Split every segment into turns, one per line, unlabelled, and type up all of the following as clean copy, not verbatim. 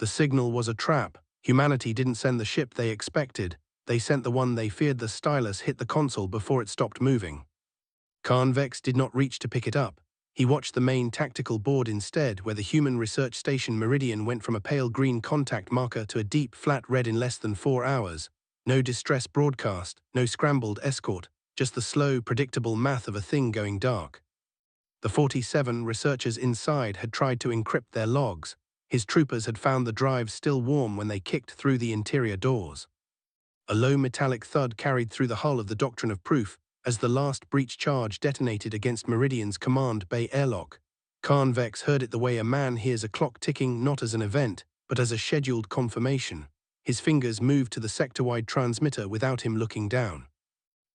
The signal was a trap. Humanity didn't send the ship they expected. They sent the one they feared. The stylus hit the console before it stopped moving. Convex did not reach to pick it up. He watched the main tactical board instead, where the human research station Meridian went from a pale green contact marker to a deep flat red in less than 4 hours. No distress broadcast, no scrambled escort, just the slow, predictable math of a thing going dark. The 47 researchers inside had tried to encrypt their logs. His troopers had found the drive still warm when they kicked through the interior doors. A low metallic thud carried through the hull of the Doctrine of Proof as the last breach charge detonated against Meridian's command bay airlock. Convex heard it the way a man hears a clock ticking, not as an event, but as a scheduled confirmation. His fingers moved to the sector-wide transmitter without him looking down.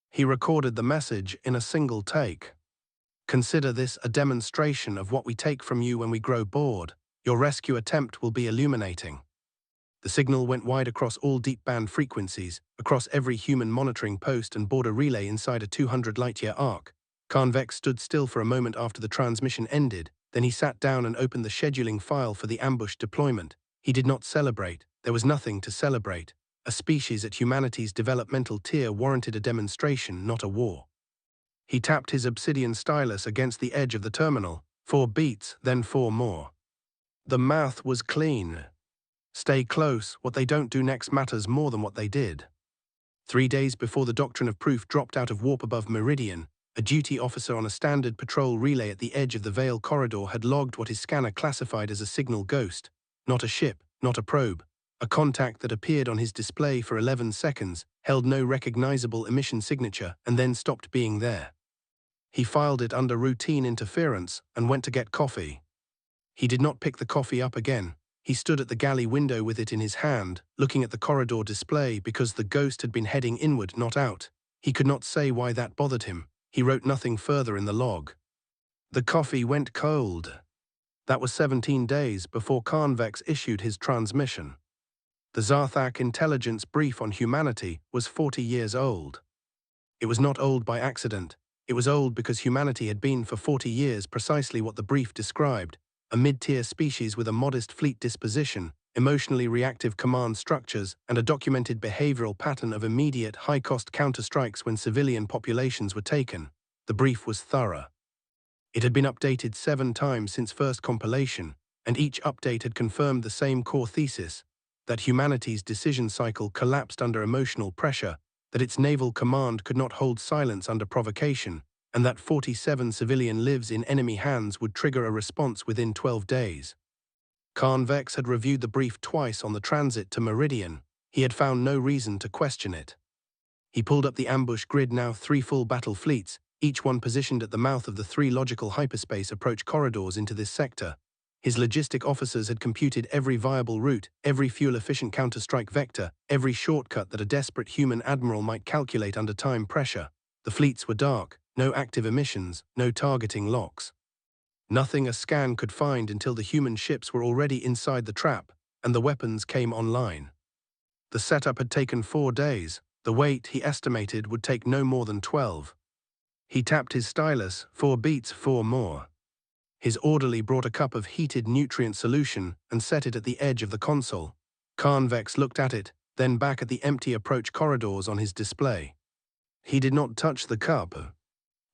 He recorded the message in a single take. Consider this a demonstration of what we take from you when we grow bored. Your rescue attempt will be illuminating. The signal went wide across all deep-band frequencies, across every human monitoring post and border relay inside a 200 light-year arc. Convex stood still for a moment after the transmission ended, then he sat down and opened the scheduling file for the ambush deployment. He did not celebrate. There was nothing to celebrate. A species at humanity's developmental tier warranted a demonstration, not a war. He tapped his obsidian stylus against the edge of the terminal. 4 beats, then 4 more. The math was clean. Stay close. What they don't do next matters more than what they did. 3 days before the Doctrine of Proof dropped out of warp above Meridian, a duty officer on a standard patrol relay at the edge of the Veil corridor had logged what his scanner classified as a signal ghost. Not a ship, not a probe. A contact that appeared on his display for 11 seconds, held no recognizable emission signature, and then stopped being there. He filed it under routine interference and went to get coffee. He did not pick the coffee up again. He stood at the galley window with it in his hand, looking at the corridor display because the ghost had been heading inward, not out. He could not say why that bothered him. He wrote nothing further in the log. The coffee went cold. That was 17 days before Convex issued his transmission. The Zarthak intelligence brief on humanity was 40 years old. It was not old by accident. It was old because humanity had been for 40 years precisely what the brief described. A mid-tier species with a modest fleet disposition, emotionally reactive command structures, and a documented behavioral pattern of immediate, high-cost counterstrikes when civilian populations were taken. The brief was thorough. It had been updated 7 times since first compilation, and each update had confirmed the same core thesis, that humanity's decision cycle collapsed under emotional pressure, that its naval command could not hold silence under provocation, and that 47 civilian lives in enemy hands would trigger a response within 12 days. Convex had reviewed the brief twice on the transit to Meridian. He had found no reason to question it. He pulled up the ambush grid, now 3 full battle fleets, each one positioned at the mouth of the 3 logical hyperspace approach corridors into this sector. His logistic officers had computed every viable route, every fuel-efficient counterstrike vector, every shortcut that a desperate human admiral might calculate under time pressure. The fleets were dark. No active emissions, no targeting locks. Nothing a scan could find until the human ships were already inside the trap, and the weapons came online. The setup had taken 4 days. The wait, he estimated, would take no more than 12. He tapped his stylus. 4 beats, 4 more. His orderly brought a cup of heated nutrient solution and set it at the edge of the console. Convex looked at it, then back at the empty approach corridors on his display. He did not touch the cup.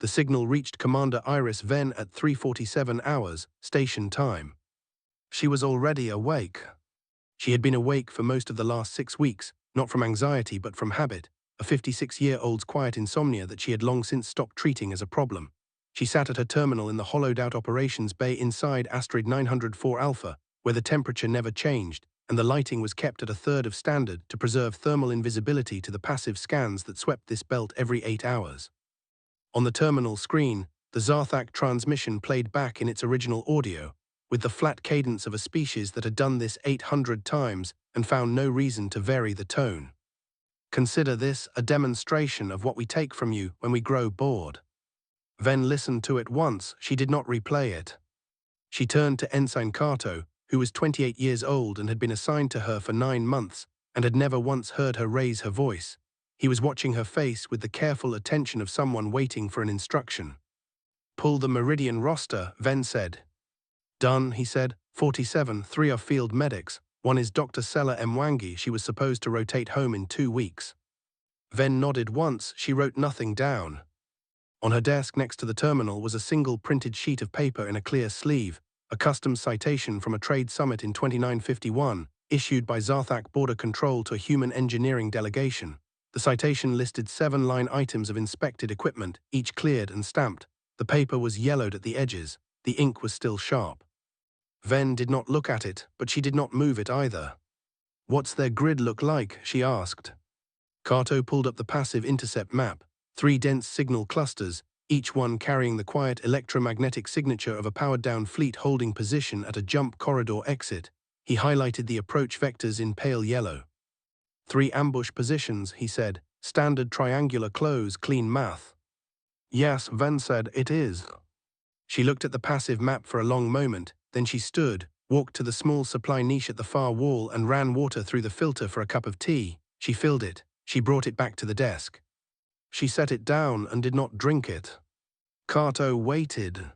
The signal reached Commander Iris Venn at 3:47 hours, station time. She was already awake. She had been awake for most of the last 6 weeks, not from anxiety but from habit, a 56-year-old's quiet insomnia that she had long since stopped treating as a problem. She sat at her terminal in the hollowed-out operations bay inside Asteroid 904 Alpha, where the temperature never changed, and the lighting was kept at 1/3 of standard to preserve thermal invisibility to the passive scans that swept this belt every 8 hours. On the terminal screen, the Zarthak transmission played back in its original audio, with the flat cadence of a species that had done this 800 times and found no reason to vary the tone. Consider this a demonstration of what we take from you when we grow bored. Venn listened to it once. She did not replay it. She turned to Ensign Kato, who was 28 years old and had been assigned to her for 9 months, and had never once heard her raise her voice. He was watching her face with the careful attention of someone waiting for an instruction. "Pull the Meridian roster," Venn said. "Done," he said. 47, 3 are field medics, One is Dr. Sela Mwangi. She was supposed to rotate home in 2 weeks. Ven nodded once. She wrote nothing down. On her desk next to the terminal was a single printed sheet of paper in a clear sleeve, a custom citation from a trade summit in 2951, issued by Zarthak Border Control to a human engineering delegation. The citation listed 7 line items of inspected equipment, each cleared and stamped. The paper was yellowed at the edges. The ink was still sharp. Ven did not look at it, but she did not move it either. "What's their grid look like?" she asked. Kato pulled up the passive intercept map, 3 dense signal clusters, each one carrying the quiet electromagnetic signature of a powered-down fleet holding position at a jump corridor exit. He highlighted the approach vectors in pale yellow. 3 ambush positions, he said. Standard triangular close, clean math. "Yes," Ven said, "it is." She looked at the passive map for a long moment, then she stood, walked to the small supply niche at the far wall and ran water through the filter for a cup of tea. She filled it. She brought it back to the desk. She set it down and did not drink it. Kato waited.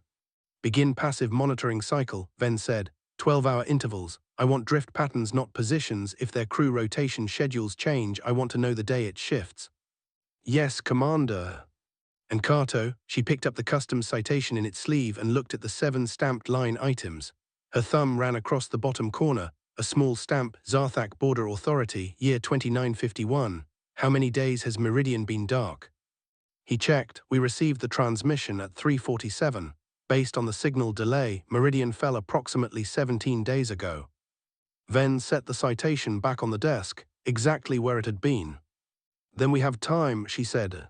"Begin passive monitoring cycle," Ven said. 12-hour intervals. I want drift patterns, not positions. If their crew rotation schedules change, I want to know the day it shifts." "Yes, Commander." And Kato, she picked up the custom citation in its sleeve and looked at the 7 stamped line items. Her thumb ran across the bottom corner, a small stamp, Zarthak Border Authority, year 2951. "How many days has Meridian been dark?" He checked. "We received the transmission at 3:47. Based on the signal delay, Meridian fell approximately 17 days ago." Ven set the citation back on the desk, exactly where it had been. "Then we have time," she said.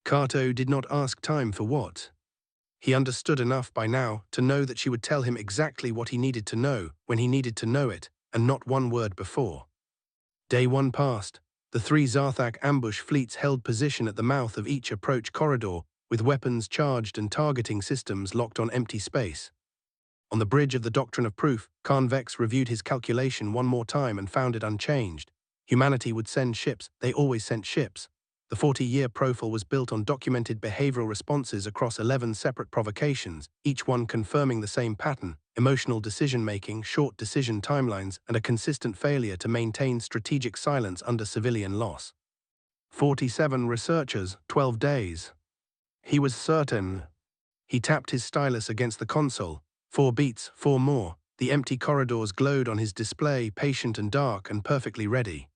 Kato did not ask time for what. He understood enough by now to know that she would tell him exactly what he needed to know, when he needed to know it, and not one word before. Day 1 passed. The 3 Zarthak ambush fleets held position at the mouth of each approach corridor, with weapons charged and targeting systems locked on empty space. On the bridge of the Doctrine of Proof, Convex reviewed his calculation one more time and found it unchanged. Humanity would send ships. They always sent ships. The 40-year profile was built on documented behavioral responses across 11 separate provocations, each one confirming the same pattern: emotional decision-making, short decision timelines, and a consistent failure to maintain strategic silence under civilian loss. 47 researchers, 12 days. He was certain. He tapped his stylus against the console. 4 beats, 4 more. The empty corridors glowed on his display, patient and dark and perfectly ready.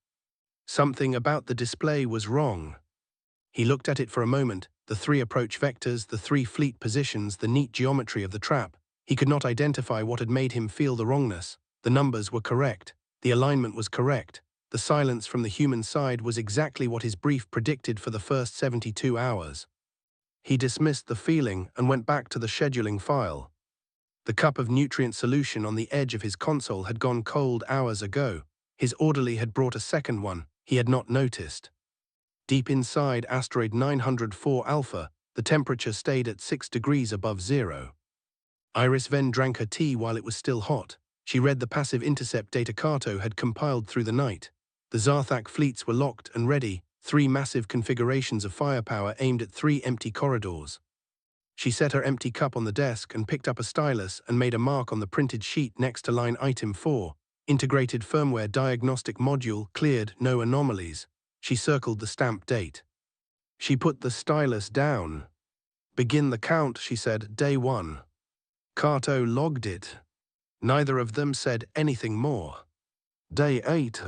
Something about the display was wrong. He looked at it for a moment, the 3 approach vectors, the 3 fleet positions, the neat geometry of the trap. He could not identify what had made him feel the wrongness. The numbers were correct. The alignment was correct. The silence from the human side was exactly what his brief predicted for the first 72 hours. He dismissed the feeling and went back to the scheduling file. The cup of nutrient solution on the edge of his console had gone cold hours ago. His orderly had brought a second one. He had not noticed. Deep inside asteroid 904 Alpha, the temperature stayed at 6 degrees above zero. Iris Ven drank her tea while it was still hot. She read the passive intercept data Kato had compiled through the night. The Zarthak fleets were locked and ready, 3 massive configurations of firepower aimed at 3 empty corridors. She set her empty cup on the desk and picked up a stylus and made a mark on the printed sheet next to line item 4, integrated firmware diagnostic module, cleared, no anomalies. She circled the stamp date. She put the stylus down. "Begin the count," she said, "day 1. Kato logged it. Neither of them said anything more. Day 8.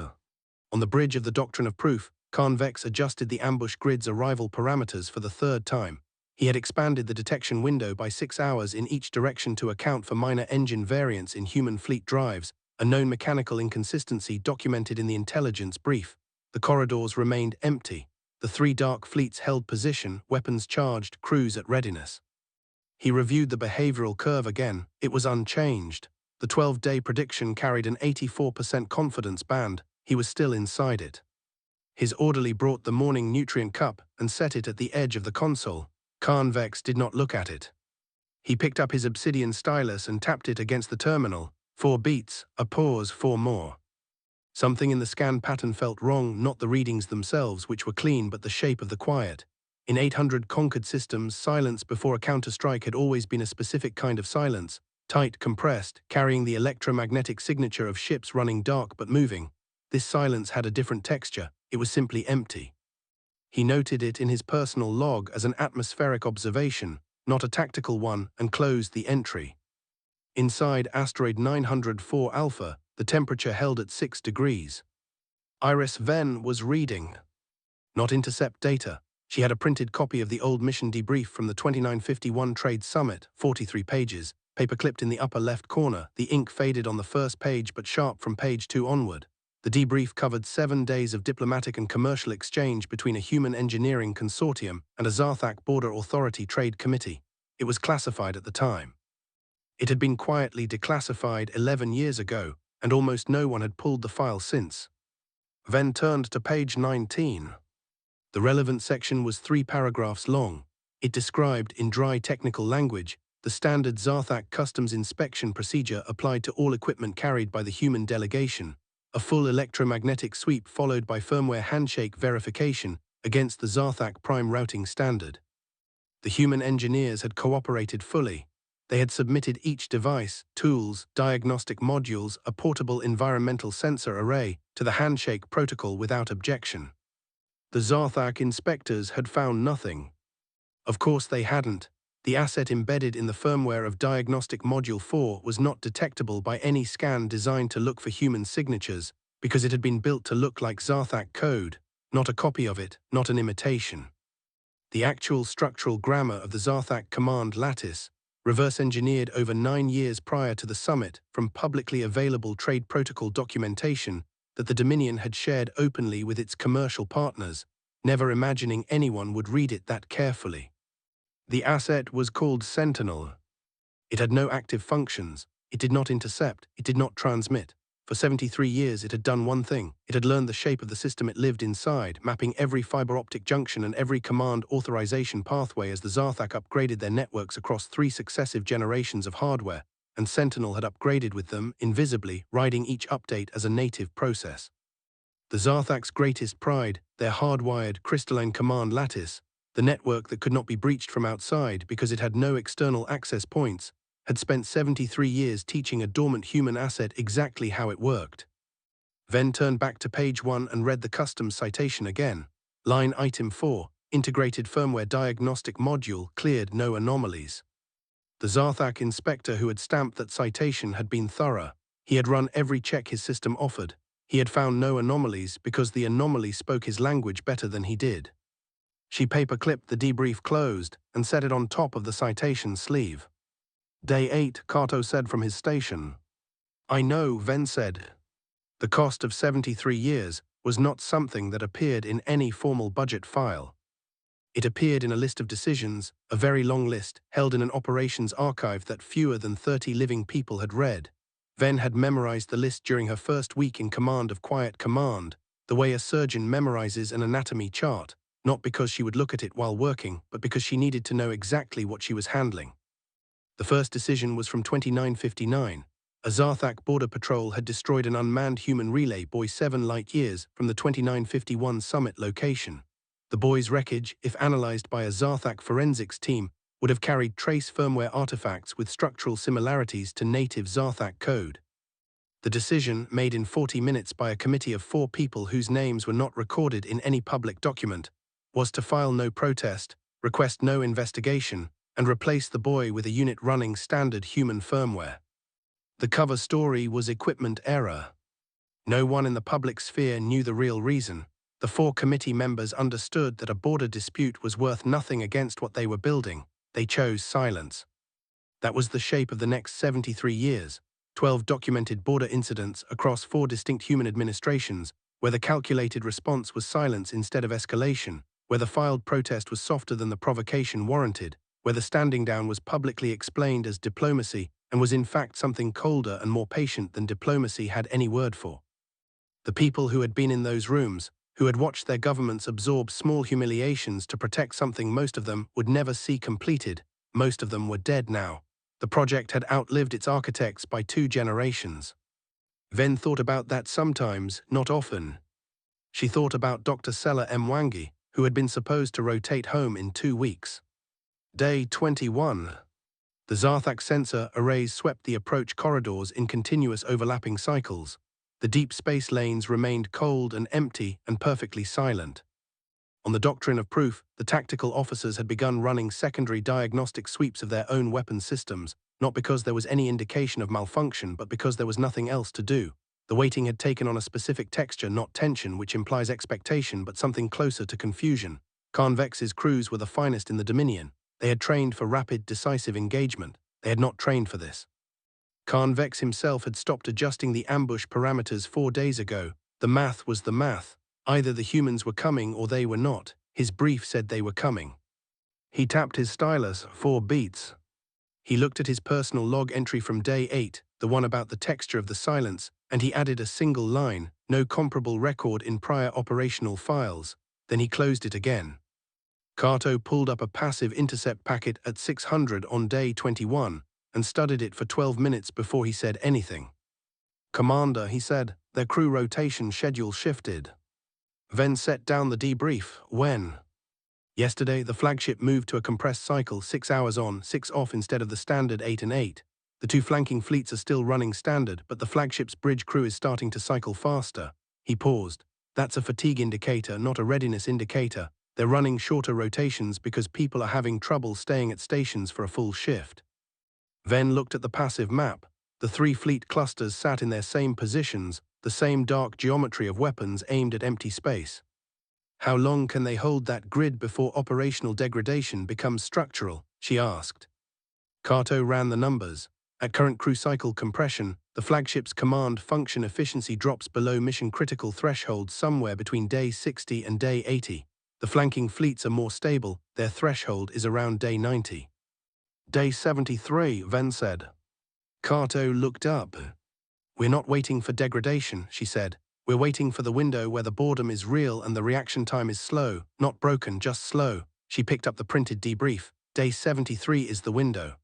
On the bridge of the Doctrine of Proof, Convex adjusted the ambush grid's arrival parameters for the 3rd time. He had expanded the detection window by 6 hours in each direction to account for minor engine variants in human fleet drives, a known mechanical inconsistency documented in the intelligence brief. The corridors remained empty. The 3 dark fleets held position, weapons charged, crews at readiness. He reviewed the behavioral curve again. It was unchanged. The 12-day prediction carried an 84% confidence band. He was still inside it. His orderly brought the morning nutrient cup and set it at the edge of the console. Convex did not look at it. He picked up his obsidian stylus and tapped it against the terminal. 4 beats, a pause, 4 more. Something in the scan pattern felt wrong, not the readings themselves, which were clean, but the shape of the quiet. In 800 conquered systems, silence before a counterstrike had always been a specific kind of silence, tight, compressed, carrying the electromagnetic signature of ships running dark but moving. This silence had a different texture. It was simply empty. He noted it in his personal log as an atmospheric observation, not a tactical one, and closed the entry. Inside asteroid 904 Alpha, the temperature held at 6 degrees. Iris Venn was reading. Not intercept data. She had a printed copy of the old mission debrief from the 2951 Trade Summit, 43 pages, paper-clipped in the upper left corner, the ink faded on the first page but sharp from page 2 onward. The debrief covered 7 days of diplomatic and commercial exchange between a human engineering consortium and a Zarthak Border Authority Trade Committee. It was classified at the time. It had been quietly declassified 11 years ago, and almost no one had pulled the file since. Venn turned to page 19. The relevant section was 3 paragraphs long. It described, in dry technical language, the standard Zarthak customs inspection procedure applied to all equipment carried by the human delegation, a full electromagnetic sweep followed by firmware handshake verification against the Zarthak prime routing standard. The human engineers had cooperated fully. They had submitted each device, tools, diagnostic modules, a portable environmental sensor array, to the handshake protocol without objection. The Zarthak inspectors had found nothing. Of course they hadn't. The asset embedded in the firmware of Diagnostic Module 4 was not detectable by any scan designed to look for human signatures, because it had been built to look like Zarthak code, not a copy of it, not an imitation. The actual structural grammar of the Zarthak command lattice, reverse-engineered over 9 years prior to the summit from publicly available trade protocol documentation that the Dominion had shared openly with its commercial partners, never imagining anyone would read it that carefully. The asset was called Sentinel. It had no active functions. It did not intercept. It did not transmit. For 73 years it had done one thing. It had learned the shape of the system it lived inside, mapping every fiber optic junction and every command authorization pathway as the Zarthak upgraded their networks across 3 successive generations of hardware, and Sentinel had upgraded with them, invisibly, riding each update as a native process. The Zarthak's greatest pride, their hardwired crystalline command lattice, the network that could not be breached from outside because it had no external access points, had spent 73 years teaching a dormant human asset exactly how it worked. Venn turned back to page 1 and read the customs citation again. Line item 4, integrated firmware diagnostic module, cleared, no anomalies. The Zarthak inspector who had stamped that citation had been thorough. He had run every check his system offered. He had found no anomalies because the anomaly spoke his language better than he did. She paper-clipped the debrief closed and set it on top of the citation sleeve. Day 8, Kato said from his station. I know, Venn said. The cost of 73 years was not something that appeared in any formal budget file. It appeared in a list of decisions, a very long list, held in an operations archive that fewer than 30 living people had read. Venn had memorized the list during her first week in command of Quiet Command, the way a surgeon memorizes an anatomy chart, not because she would look at it while working, but because she needed to know exactly what she was handling. The first decision was from 2959. A Zarthak border patrol had destroyed an unmanned human relay buoy 7 light-years from the 2951 summit location. The buoy's wreckage, if analyzed by a Zarthak forensics team, would have carried trace firmware artifacts with structural similarities to native Zarthak code. The decision, made in 40 minutes by a committee of 4 people whose names were not recorded in any public document, was to file no protest, request no investigation, and replace the buoy with a unit running standard human firmware. The cover story was equipment error. No one in the public sphere knew the real reason. The 4 committee members understood that a border dispute was worth nothing against what they were building. They chose silence. That was the shape of the next 73 years, 12 documented border incidents across 4 distinct human administrations, where the calculated response was silence instead of escalation, where the filed protest was softer than the provocation warranted, where the standing down was publicly explained as diplomacy and was in fact something colder and more patient than diplomacy had any word for. The people who had been in those rooms, who had watched their governments absorb small humiliations to protect something most of them would never see completed, most of them were dead now. The project had outlived its architects by 2 generations. Venn thought about that sometimes, not often. She thought about Dr. Sela Mwangi, who had been supposed to rotate home in 2 weeks. Day 21. The Zarthak sensor arrays swept the approach corridors in continuous overlapping cycles. The deep space lanes remained cold and empty and perfectly silent. On the doctrine of proof, the tactical officers had begun running secondary diagnostic sweeps of their own weapon systems, not because there was any indication of malfunction, but because there was nothing else to do. The waiting had taken on a specific texture, not tension, which implies expectation, but something closer to confusion. Khan Vex's crews were the finest in the Dominion. They had trained for rapid, decisive engagement. They had not trained for this. Khan Vex himself had stopped adjusting the ambush parameters 4 days ago. The math was the math. Either the humans were coming or they were not. His brief said they were coming. He tapped his stylus 4 beats. He looked at his personal log entry from day 8, the one about the texture of the silence, and he added a single line, no comparable record in prior operational files. Then he closed it again. Kato pulled up a passive intercept packet at 600 on day 21 and studied it for 12 minutes before he said anything. "Commander," he said, "their crew rotation schedule shifted." Ven set down the debrief. "When?" "Yesterday, the flagship moved to a compressed cycle, 6 hours on, 6 off instead of the standard 8 and 8. The 2 flanking fleets are still running standard, but the flagship's bridge crew is starting to cycle faster." He paused. "That's a fatigue indicator, not a readiness indicator. They're running shorter rotations because people are having trouble staying at stations for a full shift." Ven looked at the passive map. The 3 fleet clusters sat in their same positions, the same dark geometry of weapons aimed at empty space. "How long can they hold that grid before operational degradation becomes structural?" she asked. Kato ran the numbers. At current crew cycle compression, the flagship's command function efficiency drops below mission-critical threshold somewhere between day 60 and day 80. The flanking fleets are more stable, their threshold is around day 90. "Day 73, Ven said. Kato looked up. "We're not waiting for degradation," she said. "We're waiting for the window where the boredom is real and the reaction time is slow, not broken, just slow." She picked up the printed debrief. "Day 73 is the window."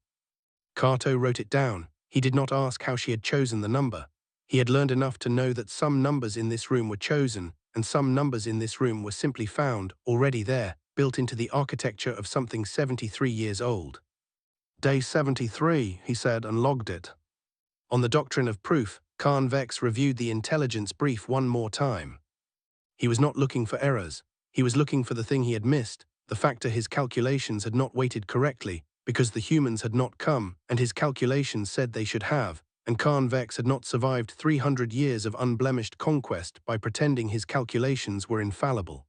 Kato wrote it down. He did not ask how she had chosen the number. He had learned enough to know that some numbers in this room were chosen, and some numbers in this room were simply found, already there, built into the architecture of something 73 years old. "Day 73, he said and logged it. On the doctrine of proof, Khan Vex reviewed the intelligence brief one more time. He was not looking for errors. He was looking for the thing he had missed, the factor his calculations had not weighted correctly, because the humans had not come, and his calculations said they should have, and Khan Vex had not survived 300 years of unblemished conquest by pretending his calculations were infallible.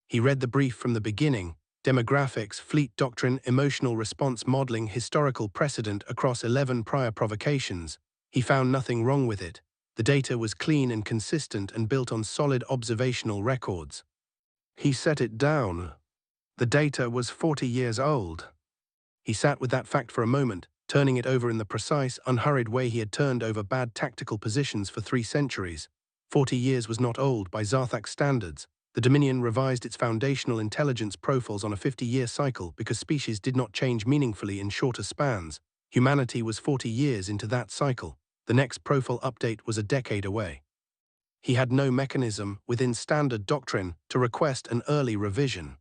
He read the brief from the beginning: demographics, fleet doctrine, emotional response modeling, historical precedent across 11 prior provocations. He found nothing wrong with it. The data was clean and consistent and built on solid observational records. He set it down. The data was 40 years old. He sat with that fact for a moment, turning it over in the precise, unhurried way he had turned over bad tactical positions for 3 centuries. 40 years was not old by Zarthak standards. The Dominion revised its foundational intelligence profiles on a 50-year cycle because species did not change meaningfully in shorter spans. Humanity was 40 years into that cycle. The next profile update was a decade away. He had no mechanism within standard doctrine to request an early revision.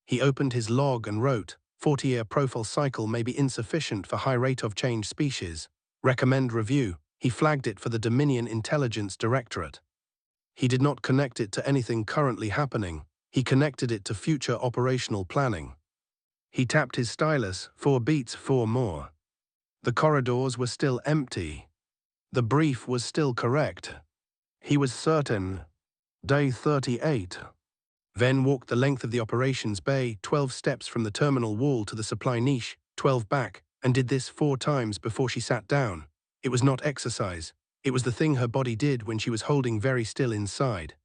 He opened his log and wrote, 40-year profile cycle may be insufficient for high rate of change species. Recommend review. He flagged it for the Dominion Intelligence Directorate. He did not connect it to anything currently happening. He connected it to future operational planning. He tapped his stylus, 4 beats, 4 more. The corridors were still empty. The brief was still correct. He was certain. Day 38. Ven walked the length of the operations bay, 12 steps from the terminal wall to the supply niche, 12 back, and did this 4 times before she sat down. It was not exercise. It was the thing her body did when she was holding very still inside.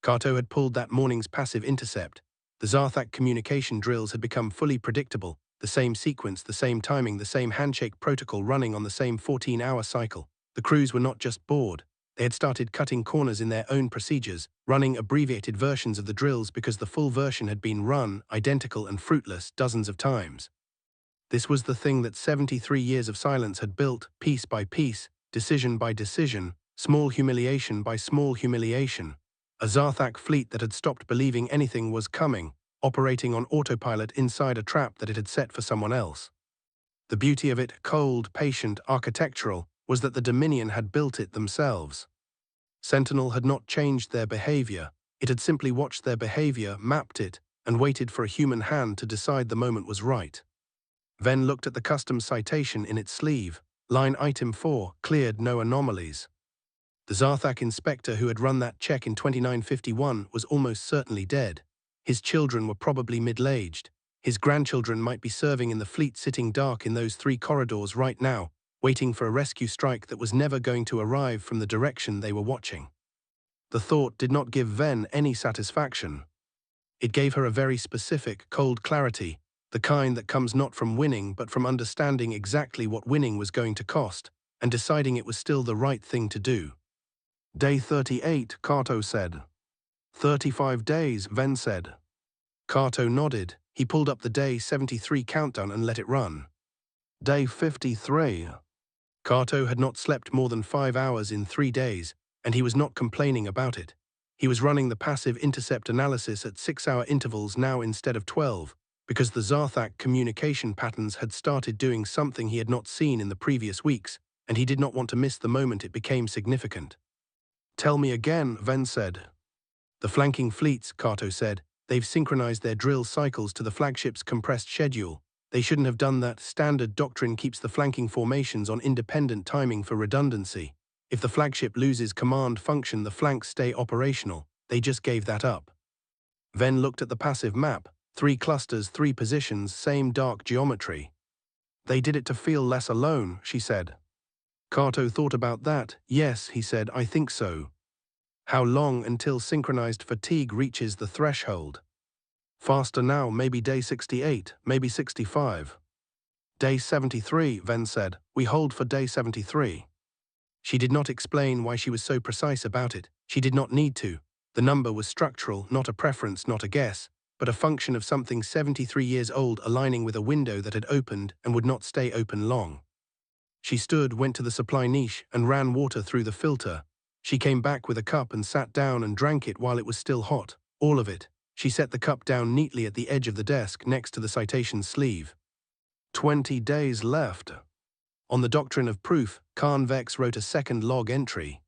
Kato had pulled that morning's passive intercept. The Zarthak communication drills had become fully predictable, the same sequence, the same timing, the same handshake protocol running on the same 14-hour cycle. The crews were not just bored. They had started cutting corners in their own procedures, running abbreviated versions of the drills because the full version had been run, identical and fruitless, dozens of times. This was the thing that 73 years of silence had built, piece by piece, decision by decision, small humiliation by small humiliation. A Zarthak fleet that had stopped believing anything was coming, operating on autopilot inside a trap that it had set for someone else. The beauty of it, cold, patient, architectural, was that the Dominion had built it themselves. Sentinel had not changed their behavior, it had simply watched their behavior, mapped it, and waited for a human hand to decide the moment was right. Ven looked at the customs citation in its sleeve. Line item 4, cleared, no anomalies. The Zarthak inspector who had run that check in 2951 was almost certainly dead. His children were probably middle-aged. His grandchildren might be serving in the fleet, sitting dark in those 3 corridors right now, waiting for a rescue strike that was never going to arrive from the direction they were watching. The thought did not give Ven any satisfaction. It gave her a very specific, cold clarity, the kind that comes not from winning but from understanding exactly what winning was going to cost, and deciding it was still the right thing to do. Day 38, Kato said. 35 days, Ven said. Kato nodded. He pulled up the day 73 countdown and let it run. Day 53. Kato had not slept more than 5 hours in 3 days, and he was not complaining about it. He was running the passive intercept analysis at 6-hour intervals now instead of 12, because the Zarthak communication patterns had started doing something he had not seen in the previous weeks, and he did not want to miss the moment it became significant. Tell me again, Ven said. The flanking fleets, Kato said. They've synchronized their drill cycles to the flagship's compressed schedule. They shouldn't have done that. Standard doctrine keeps the flanking formations on independent timing for redundancy. If the flagship loses command function, the flanks stay operational. They just gave that up. Ven looked at the passive map. 3 clusters, 3 positions, same dark geometry. They did it to feel less alone, she said. Kato thought about that. Yes, he said, I think so. How long until synchronized fatigue reaches the threshold? Faster now, maybe day 68, maybe 65. Day 73, Ven said. We hold for day 73. She did not explain why she was so precise about it. She did not need to. The number was structural, not a preference, not a guess, but a function of something 73 years old aligning with a window that had opened and would not stay open long. She stood, went to the supply niche, and ran water through the filter. She came back with a cup and sat down and drank it while it was still hot, all of it. She set the cup down neatly at the edge of the desk next to the citation sleeve. 20 days left. On the doctrine of proof, Khan Vex wrote a second log entry.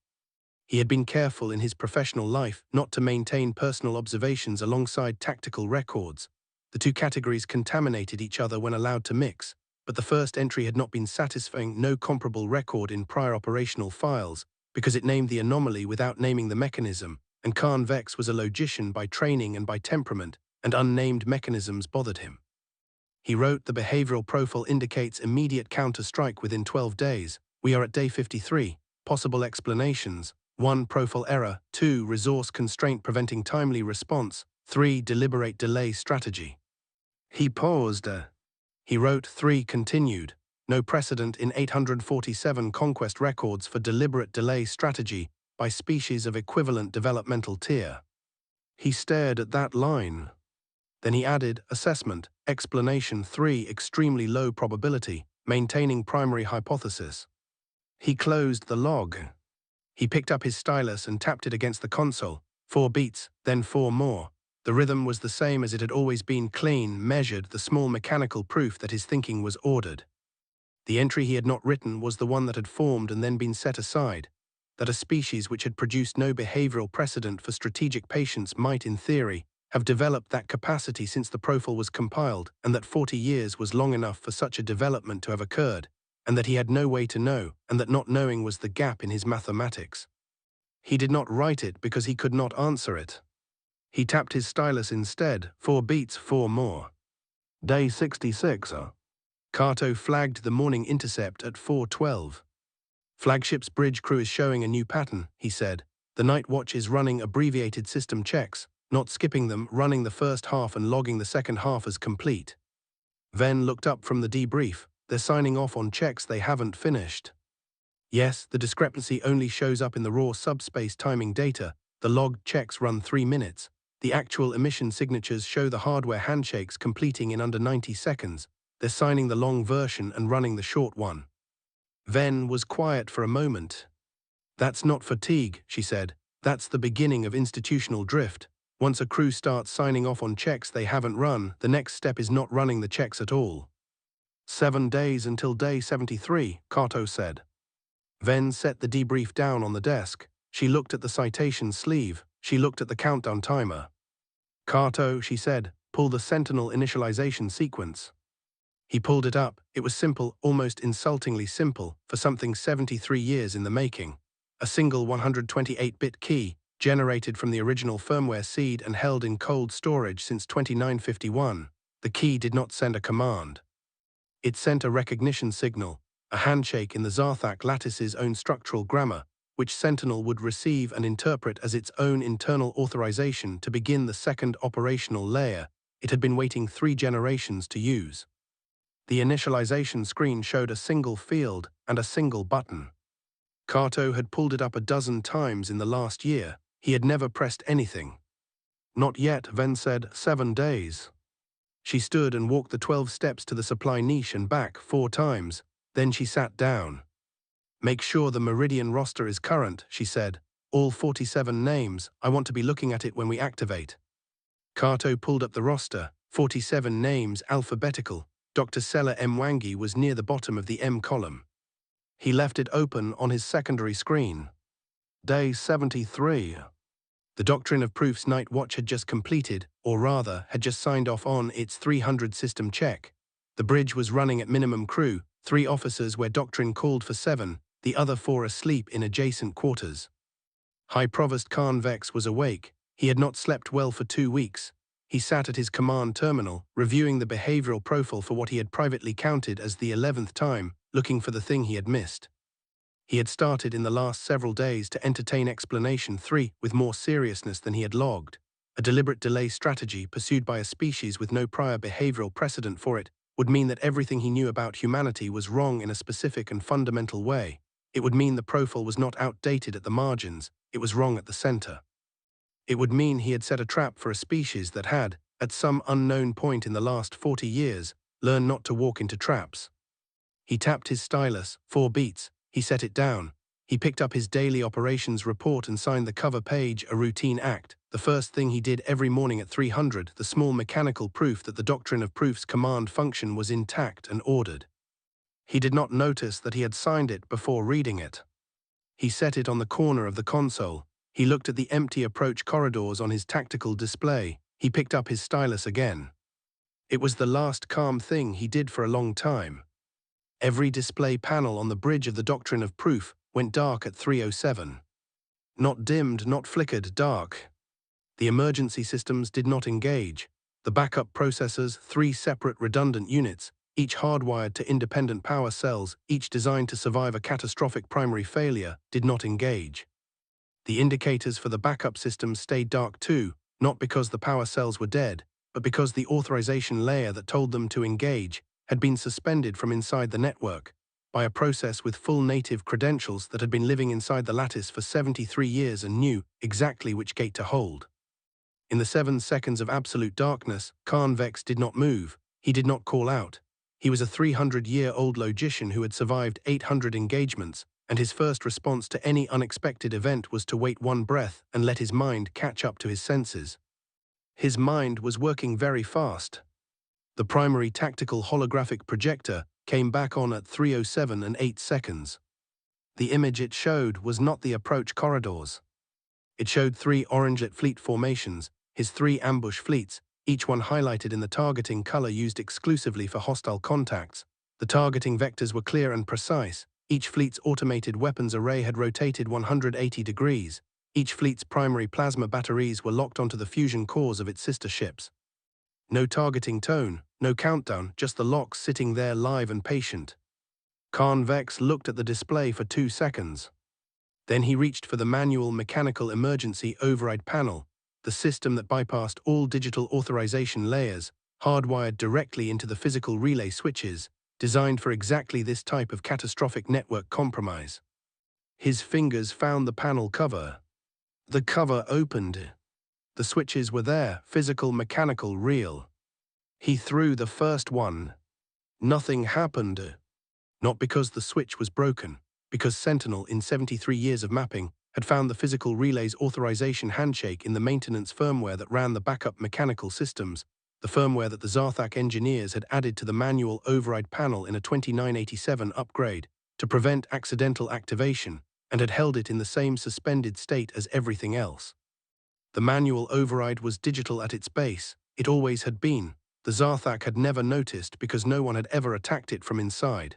He had been careful in his professional life not to maintain personal observations alongside tactical records. The 2 categories contaminated each other when allowed to mix, but the first entry had not been satisfying, no comparable record in prior operational files, because it named the anomaly without naming the mechanism, and Khan Vex was a logician by training and by temperament, and unnamed mechanisms bothered him. He wrote, the behavioral profile indicates immediate counter-strike within 12 days. We are at day 53. Possible explanations. 1. Profile error. 2. Resource constraint preventing timely response. 3. Deliberate delay strategy. He paused. He wrote, 3. Continued. No precedent in 847 conquest records for deliberate delay strategy by species of equivalent developmental tier. He stared at that line. Then he added, assessment, explanation 3, extremely low probability, maintaining primary hypothesis. He closed the log. He picked up his stylus and tapped it against the console. 4 beats, then 4 more. The rhythm was the same as it had always been, clean, measured, the small mechanical proof that his thinking was ordered. The entry he had not written was the one that had formed and then been set aside, that a species which had produced no behavioral precedent for strategic patience might, in theory, have developed that capacity since the profile was compiled, and that 40 years was long enough for such a development to have occurred, and that he had no way to know, and that not knowing was the gap in his mathematics. He did not write it because he could not answer it. He tapped his stylus instead. 4 beats, 4 more. Day 66. Kato flagged the morning intercept at 4:12. Flagship's bridge crew is showing a new pattern, he said. The night watch is running abbreviated system checks, not skipping them, running the first half and logging the second half as complete. Ven looked up from the debrief. They're signing off on checks they haven't finished. Yes, the discrepancy only shows up in the raw subspace timing data. The logged checks run 3 minutes. The actual emission signatures show the hardware handshakes completing in under 90 seconds. They're signing the long version and running the short one. Ven was quiet for a moment. That's not fatigue, she said. That's the beginning of institutional drift. Once a crew starts signing off on checks they haven't run, the next step is not running the checks at all. 7 days until day 73, Kato said. Ven set the debrief down on the desk. She looked at the citation sleeve. She looked at the countdown timer. Kato, she said, pull the Sentinel initialization sequence. He pulled it up. It was simple, almost insultingly simple, for something 73 years in the making. A single 128-bit key, generated from the original firmware seed and held in cold storage since 2951. The key did not send a command. It sent a recognition signal, a handshake in the Zarthak lattice's own structural grammar, which Sentinel would receive and interpret as its own internal authorization to begin the second operational layer it had been waiting 3 generations to use. The initialization screen showed a single field and a single button. Kato had pulled it up a dozen times in the last year. He had never pressed anything. Not yet, Ven said, 7 days. She stood and walked the 12 steps to the supply niche and back 4 times. Then she sat down. Make sure the Meridian roster is current, she said. All 47 names, I want to be looking at it when we activate. Kato pulled up the roster, 47 names alphabetical. Dr. Sela Mwangi was near the bottom of the M column. He left it open on his secondary screen. Day 73. The Doctrine of Proof's night watch had just completed, or rather, had just signed off on its 300 system check. The bridge was running at minimum crew, 3 officers where Doctrine called for 7, the other 4 asleep in adjacent quarters. High Provost Khan Vex was awake. He had not slept well for 2 weeks. He sat at his command terminal, reviewing the behavioral profile for what he had privately counted as the 11th time, looking for the thing he had missed. He had started in the last several days to entertain explanation 3 with more seriousness than he had logged. A deliberate delay strategy pursued by a species with no prior behavioral precedent for it would mean that everything he knew about humanity was wrong in a specific and fundamental way. It would mean the profile was not outdated at the margins, it was wrong at the center. It would mean he had set a trap for a species that had, at some unknown point in the last 40 years, learned not to walk into traps. He tapped his stylus, 4 beats. He set it down. He picked up his daily operations report and signed the cover page, a routine act, the first thing he did every morning at 300, the small mechanical proof that the Doctrine of Proof's command function was intact and ordered. He did not notice that he had signed it before reading it. He set it on the corner of the console. He looked at the empty approach corridors on his tactical display. He picked up his stylus again. It was the last calm thing he did for a long time. Every display panel on the bridge of the Doctrine of Proof went dark at 3:07. Not dimmed, not flickered, dark. The emergency systems did not engage. The backup processors, 3 separate redundant units, each hardwired to independent power cells, each designed to survive a catastrophic primary failure, did not engage. The indicators for the backup systems stayed dark too, not because the power cells were dead, but because the authorization layer that told them to engage had been suspended from inside the network by a process with full native credentials that had been living inside the lattice for 73 years and knew exactly which gate to hold. In the 7 seconds of absolute darkness, Khan Vex did not move. He did not call out. He was a 300-year-old logician who had survived 800 engagements, and his first response to any unexpected event was to wait 1 breath and let his mind catch up to his senses. His mind was working very fast. The primary tactical holographic projector came back on at 3:07 and 8 seconds. The image it showed was not the approach corridors. It showed 3 orangelet fleet formations, his 3 ambush fleets, each one highlighted in the targeting color used exclusively for hostile contacts. The targeting vectors were clear and precise. Each fleet's automated weapons array had rotated 180 degrees. Each fleet's primary plasma batteries were locked onto the fusion cores of its sister ships. No targeting tone, no countdown, just the locks sitting there live and patient. Khan Vex looked at the display for 2 seconds. Then he reached for the manual mechanical emergency override panel, the system that bypassed all digital authorization layers, hardwired directly into the physical relay switches, designed for exactly this type of catastrophic network compromise. His fingers found the panel cover. The cover opened. The switches were there, physical, mechanical, real. He threw the first one. Nothing happened. Not because the switch was broken, because Sentinel, in 73 years of mapping, had found the physical relay's authorization handshake in the maintenance firmware that ran the backup mechanical systems. the firmware that the Zarthak engineers had added to the manual override panel in a 2987 upgrade to prevent accidental activation, and had held it in the same suspended state as everything else. The manual override was digital at its base. It always had been. The Zarthak had never noticed because no one had ever attacked it from inside.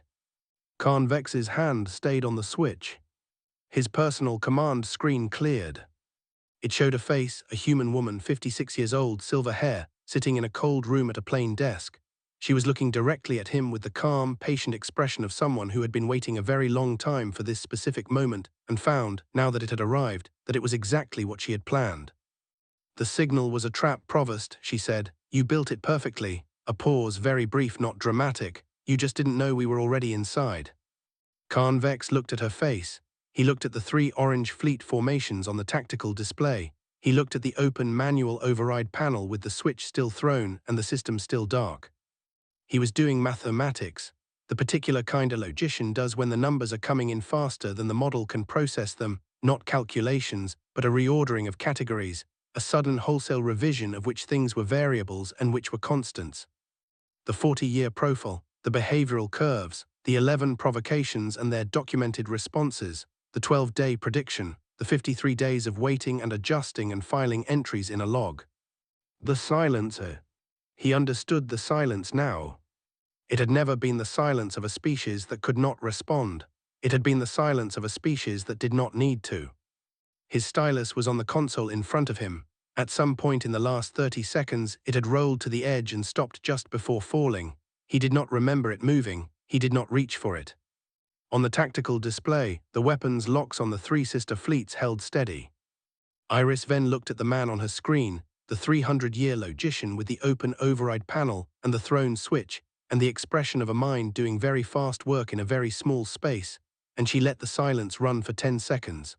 Khan Vex's hand stayed on the switch. His personal command screen cleared. It showed a face, a human woman, 56 years old, silver hair, sitting in a cold room at a plain desk. She was looking directly at him with the calm, patient expression of someone who had been waiting a very long time for this specific moment and found, now that it had arrived, that it was exactly what she had planned. "The signal was a trap, Provost," she said. "You built it perfectly." A pause, very brief, not dramatic. "You just didn't know we were already inside." Khan Vex looked at her face. He looked at the 3 orange fleet formations on the tactical display. He looked at the open manual override panel with the switch still thrown and the system still dark. He was doing mathematics, the particular kind a logician does when the numbers are coming in faster than the model can process them, not calculations, but a reordering of categories, a sudden wholesale revision of which things were variables and which were constants. The 40-year profile, the behavioral curves, the 11 provocations and their documented responses, the 12-day prediction, the 53 days of waiting and adjusting and filing entries in a log. The silence. He understood the silence now. It had never been the silence of a species that could not respond. It had been the silence of a species that did not need to. His stylus was on the console in front of him. At some point in the last 30 seconds, it had rolled to the edge and stopped just before falling. He did not remember it moving. He did not reach for it. On the tactical display, the weapons locks on the 3 sister fleets held steady. Iris Ven looked at the man on her screen, the 300-year logician with the open override panel and the thrown switch, and the expression of a mind doing very fast work in a very small space, and she let the silence run for 10 seconds.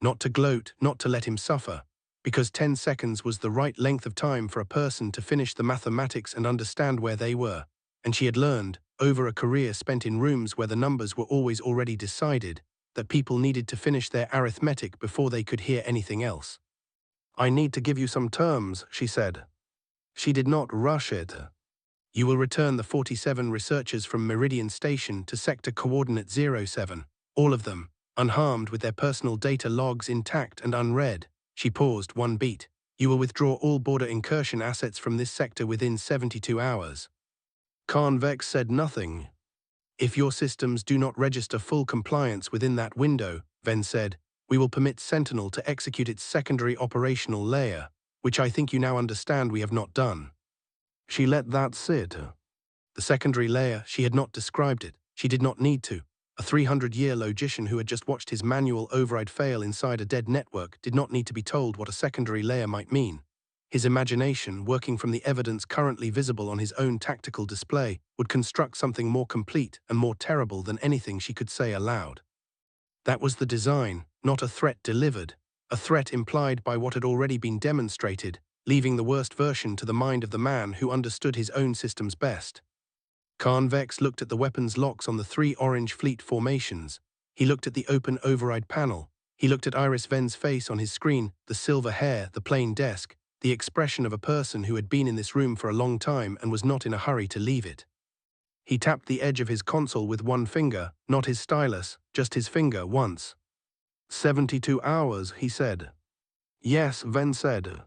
Not to gloat, not to let him suffer, because 10 seconds was the right length of time for a person to finish the mathematics and understand where they were, and she had learned, over a career spent in rooms where the numbers were always already decided, that people needed to finish their arithmetic before they could hear anything else. "I need to give you some terms," she said. She did not rush it. "You will return the 47 researchers from Meridian Station to Sector Coordinate 07, all of them, unharmed with their personal data logs intact and unread." She paused 1 beat. "You will withdraw all border incursion assets from this sector within 72 hours. Khan Vex said nothing. "If your systems do not register full compliance within that window," Ven said, "we will permit Sentinel to execute its secondary operational layer, which I think you now understand we have not done." She let that sit. The secondary layer, she had not described it. She did not need to. A 300-year logician who had just watched his manual override fail inside a dead network did not need to be told what a secondary layer might mean. His imagination, working from the evidence currently visible on his own tactical display, would construct something more complete and more terrible than anything she could say aloud. That was the design, not a threat delivered, a threat implied by what had already been demonstrated, leaving the worst version to the mind of the man who understood his own systems best. Khan Vex looked at the weapons locks on the 3 orange fleet formations. He looked at the open override panel. He looked at Iris Ven's face on his screen, the silver hair, the plain desk, the expression of a person who had been in this room for a long time and was not in a hurry to leave it. He tapped the edge of his console with 1 finger, not his stylus, just his finger, once. 72 hours, he said. "Yes," Ven said.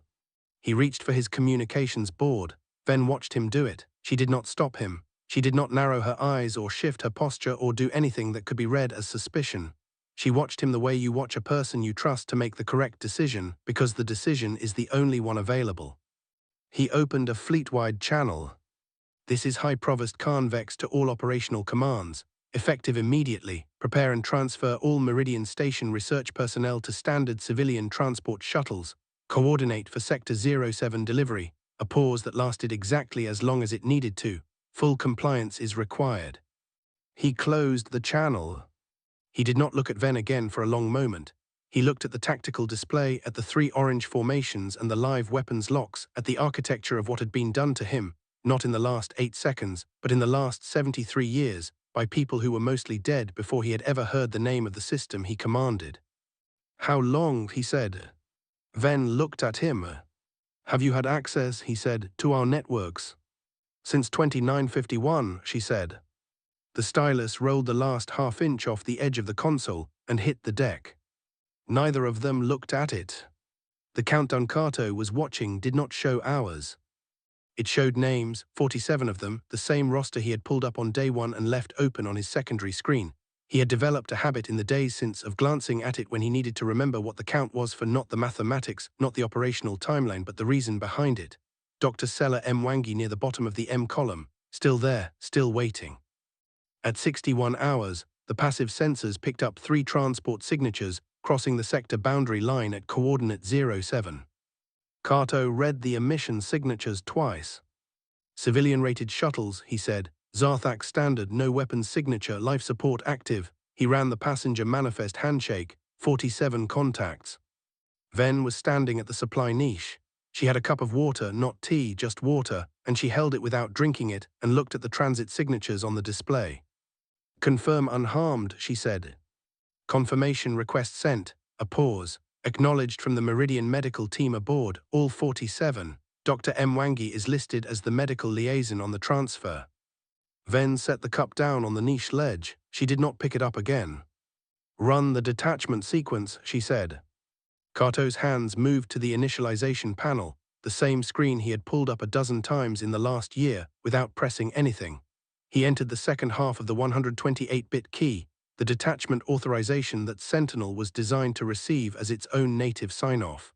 He reached for his communications board. Ven watched him do it. She did not stop him. She did not narrow her eyes or shift her posture or do anything that could be read as suspicion. She watched him the way you watch a person you trust to make the correct decision, because the decision is the only one available. He opened a fleet-wide channel. "This is High Provost Khan Vex to all operational commands. Effective immediately. Prepare and transfer all Meridian Station research personnel to standard civilian transport shuttles. Coordinate for Sector 07 delivery." A pause that lasted exactly as long as it needed to. "Full compliance is required." He closed the channel. He did not look at Ven again for a long moment. He looked at the tactical display, at the 3 orange formations and the live weapons locks, at the architecture of what had been done to him, not in the last 8 seconds, but in the last 73 years, by people who were mostly dead before he had ever heard the name of the system he commanded. "How long?" he said. Ven looked at him. "Have you had access," he said, "to our networks?" "Since 2951, she said. The stylus rolled the last half-inch off the edge of the console and hit the deck. Neither of them looked at it. The countdown Kato was watching did not show hours. It showed names, 47 of them, the same roster he had pulled up on day one and left open on his secondary screen. He had developed a habit in the days since of glancing at it when he needed to remember what the count was for, not the mathematics, not the operational timeline, but the reason behind it. Dr. Sela Mwangi near the bottom of the M column, still there, still waiting. At 61 hours, the passive sensors picked up 3 transport signatures crossing the sector boundary line at coordinate 07. Kato read the emission signatures twice. "Civilian-rated shuttles," he said. "Zarthak standard, no weapons signature, life support active." He ran the passenger manifest handshake, 47 contacts. Ven was standing at the supply niche. She had a cup of water, not tea, just water, and she held it without drinking it and looked at the transit signatures on the display. "Confirm unharmed," she said. "Confirmation request sent." A pause. "Acknowledged from the Meridian medical team aboard, all 47. Dr. Mwangi is listed as the medical liaison on the transfer." Ven set the cup down on the niche ledge. She did not pick it up again. "Run the detachment sequence," she said. Kato's hands moved to the initialization panel, the same screen he had pulled up a dozen times in the last year, without pressing anything. He entered the second half of the 128-bit key, the detachment authorization that Sentinel was designed to receive as its own native sign-off.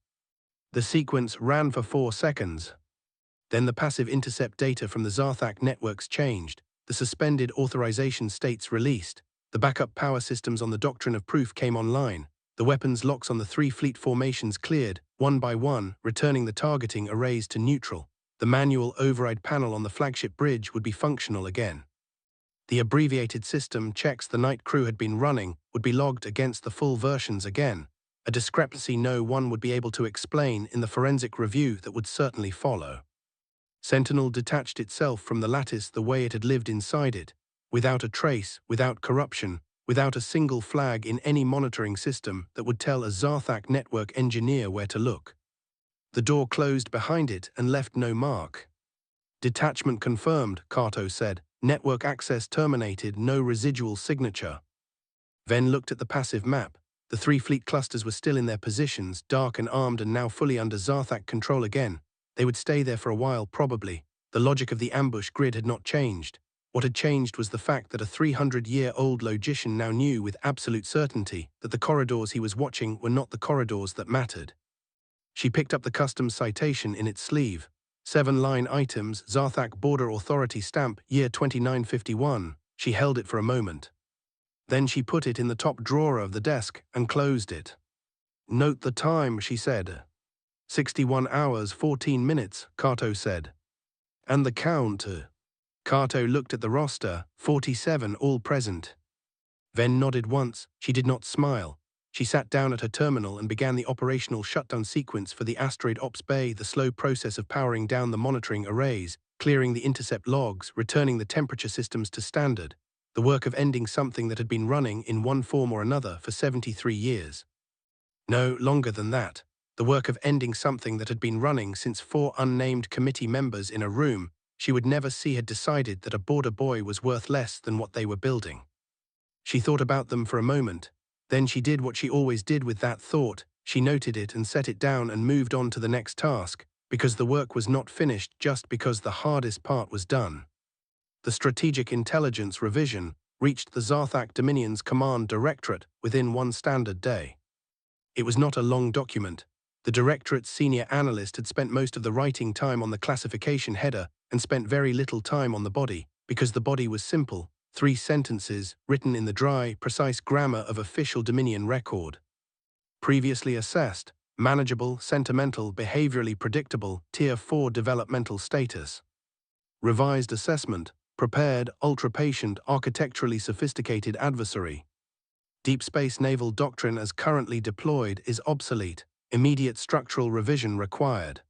The sequence ran for 4 seconds. Then the passive intercept data from the Zarthak networks changed, the suspended authorization states released, the backup power systems on the Doctrine of Proof came online, the weapons locks on the 3 fleet formations cleared, one by one, returning the targeting arrays to neutral. The manual override panel on the flagship bridge would be functional again. The abbreviated system checks the night crew had been running would be logged against the full versions again, a discrepancy no one would be able to explain in the forensic review that would certainly follow. Sentinel detached itself from the lattice the way it had lived inside it, without a trace, without corruption, without a single flag in any monitoring system that would tell a Zarthak network engineer where to look. The door closed behind it and left no mark. "Detachment confirmed," Kato said. "Network access terminated, no residual signature." Ven looked at the passive map. The 3 fleet clusters were still in their positions, dark and armed and now fully under Zarthak control again. They would stay there for a while, probably. The logic of the ambush grid had not changed. What had changed was the fact that a 300-year-old logician now knew with absolute certainty that the corridors he was watching were not the corridors that mattered. She picked up the customs citation in its sleeve. 7-line items, Zarthak Border Authority stamp, year 2951. She held it for a moment. Then she put it in the top drawer of the desk and closed it. "Note the time," she said. 61 hours, 14 minutes, Kato said. "And the count." Kato looked at the roster, 47 all present. Ven nodded once. She did not smile. She sat down at her terminal and began the operational shutdown sequence for the Asteroid Ops Bay, the slow process of powering down the monitoring arrays, clearing the intercept logs, returning the temperature systems to standard, the work of ending something that had been running in one form or another for 73 years. No, longer than that. The work of ending something that had been running since 4 unnamed committee members in a room she would never see had decided that a border boy was worth less than what they were building. She thought about them for a moment. Then she did what she always did with that thought. She noted it and set it down and moved on to the next task, because the work was not finished just because the hardest part was done. The Strategic Intelligence Revision reached the Zarthak Dominion's Command Directorate within 1 standard day. It was not a long document. The Directorate's senior analyst had spent most of the writing time on the classification header and spent very little time on the body, because the body was simple. 3 sentences, written in the dry, precise grammar of official Dominion record. Previously assessed, manageable, sentimental, behaviorally predictable, Tier 4 developmental status. Revised assessment, prepared, ultra-patient, architecturally sophisticated adversary. Deep Space Naval Doctrine as currently deployed is obsolete. Immediate structural revision required.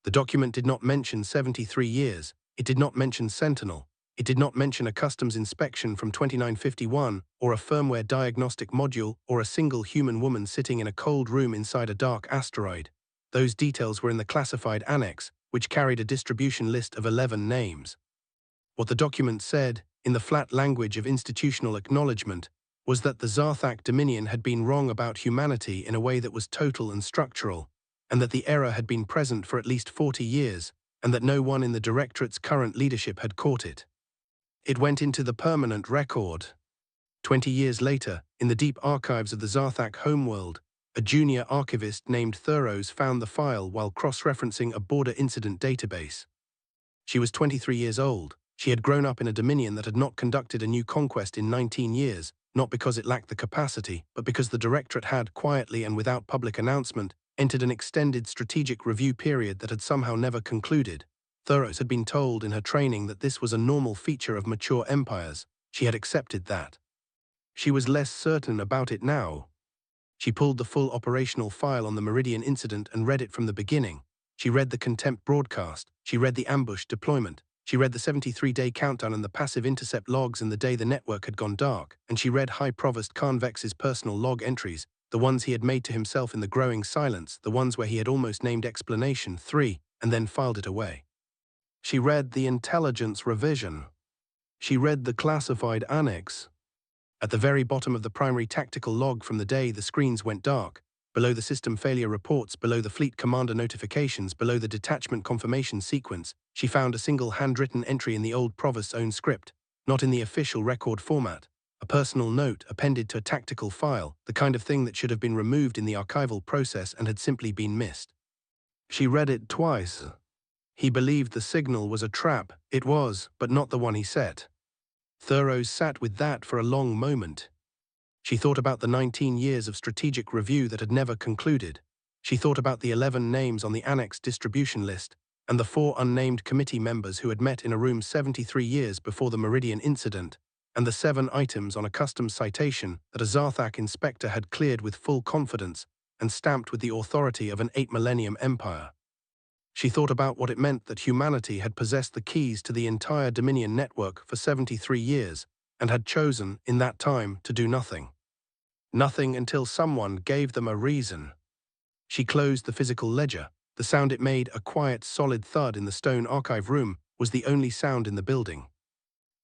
The document did not mention 73 years. It did not mention Sentinel. It did not mention a customs inspection from 2951, or a firmware diagnostic module, or a single human woman sitting in a cold room inside a dark asteroid. Those details were in the classified annex, which carried a distribution list of 11 names. What the document said, in the flat language of institutional acknowledgement, was that the Zarthak Dominion had been wrong about humanity in a way that was total and structural, and that the error had been present for at least 40 years, and that no one in the Directorate's current leadership had caught it. It went into the permanent record. 20 years later, in the deep archives of the Zarthak homeworld, a junior archivist named Thuros found the file while cross-referencing a border incident database. She was 23 years old. She had grown up in a dominion that had not conducted a new conquest in 19 years, not because it lacked the capacity, but because the Directorate had, quietly and without public announcement, entered an extended strategic review period that had somehow never concluded. Thuros had been told in her training that this was a normal feature of mature empires. She had accepted that. She was less certain about it now. She pulled the full operational file on the Meridian incident and read it from the beginning. She read the contempt broadcast. She read the ambush deployment. She read the 73-day countdown and the passive intercept logs and the day the network had gone dark. And she read High Provost Carnvex's personal log entries, the ones he had made to himself in the growing silence, the ones where he had almost named Explanation 3, and then filed it away. She read the intelligence revision. She read the classified annex. At the very bottom of the primary tactical log from the day the screens went dark, below the system failure reports, below the fleet commander notifications, below the detachment confirmation sequence, she found a single handwritten entry in the old provost's own script, not in the official record format, a personal note appended to a tactical file, the kind of thing that should have been removed in the archival process and had simply been missed. She read it twice. He believed the signal was a trap. It was, but not the one he set. Thuros sat with that for a long moment. She thought about the 19 years of strategic review that had never concluded. She thought about the 11 names on the annex distribution list, and the 4 unnamed committee members who had met in a room 73 years before the Meridian incident, and the 7 items on a customs citation that a Zarthak inspector had cleared with full confidence and stamped with the authority of an 8-millennium empire. She thought about what it meant that humanity had possessed the keys to the entire Dominion network for 73 years and had chosen, in that time, to do nothing. Nothing until someone gave them a reason. She closed the physical ledger. The sound it made, a quiet, solid thud in the stone archive room, was the only sound in the building.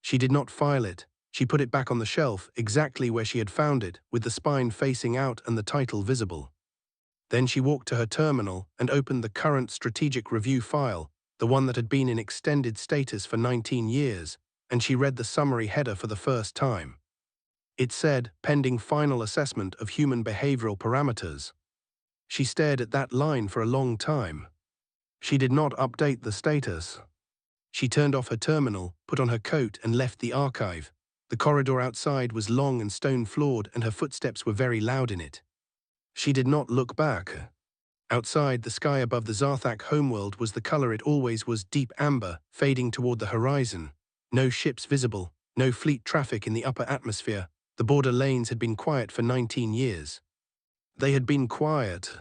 She did not file it. She put it back on the shelf, exactly where she had found it, with the spine facing out and the title visible. Then she walked to her terminal and opened the current strategic review file, the one that had been in extended status for 19 years, and she read the summary header for the first time. It said, pending final assessment of human behavioral parameters. She stared at that line for a long time. She did not update the status. She turned off her terminal, put on her coat, and left the archive. The corridor outside was long and stone-floored, and her footsteps were very loud in it. She did not look back. Outside, the sky above the Zarthak homeworld was the color it always was, deep amber, fading toward the horizon. No ships visible, no fleet traffic in the upper atmosphere. The border lanes had been quiet for 19 years. They had been quiet.